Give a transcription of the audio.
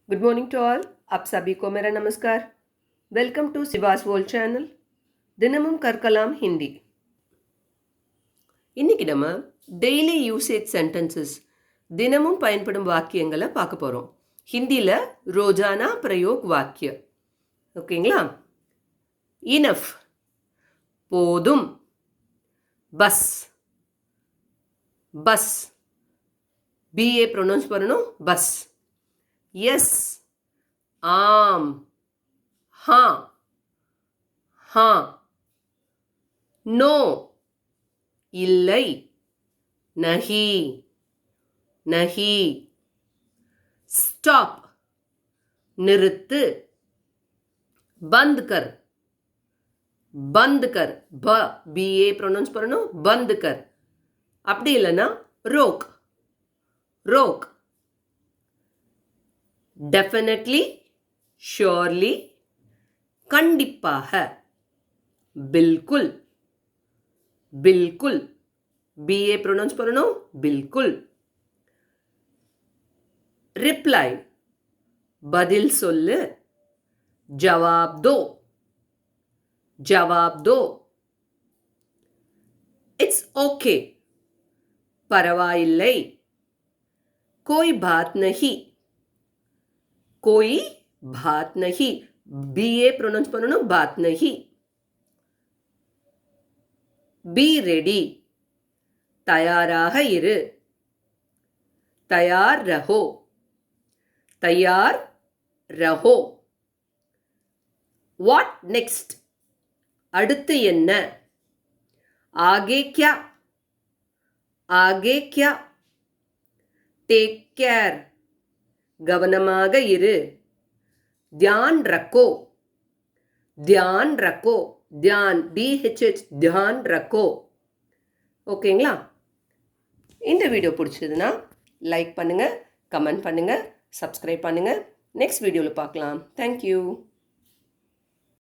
Good morning to all. आप सभी को मेरा नमस्कार। Welcome to Sivas world channel. தினமும் கற்கலாம் ஹிந்தி. இன்னைக்கு நம்ம டெய்லி யூசேஜ் சென்டென்சஸ், தினமும் பயன்படும் வாக்கியங்களை பார்க்க போகிறோம். ஹிந்தியில் ரோஜானா பிரயோக் வாக்கிய. ஓகேங்களா? இனஃப், போதும். பஸ், பஸ், பிஏ ப்ரொனவுன்ஸ் பண்ணணும், பஸ். எஸ், ஆம், हाँ, हाँ. नो, இல்லை, नहीं, नहीं. स्टॉप, நிறுத்து. बंद कर, बंद कर. ब बीए ப்ரொனவுன்ஸ் பண்ணணும், बंद कर. அப்படி இல்லைன்னா रोक, रोक. डेफिनेटली, श्योरली, கண்டிப்பாக, बिल्कुल, बिल्कुल. बीए ப்ரொனவுன்ஸ் பண்ணணும், बिल्कुल. रिप्लाई, பதில் சொல்லு. जवाब दो, जवाब दो. इट्स ओके, பரவாயில்லை. कोई बात नहीं, कोई बात नहीं. बीए ப்ரொனவுன்ஸ் பண்ணணும், बात नहीं. பி ரெடி, தயாராக இரு. தயார் ரஹோ, தயார் ரஹோ. வாட் நெக்ஸ்ட், அடுத்து என்ன. ஆகே கியா, ஆகே கியா. டேக் கேர், கவனமாக இரு. தியான் ரக்கோ, தியான் ரக்கோ. தியான், டிஹெச்ஹெச், தியான் ரக்கோ. ஓகேங்களா? இந்த வீடியோ பிடிச்சதுன்னா லைக் பண்ணுங்கள், கமெண்ட் பண்ணுங்கள், சப்ஸ்கிரைப் பண்ணுங்கள். நெக்ஸ்ட் வீடியோவில் பார்க்கலாம். தேங்க்யூ.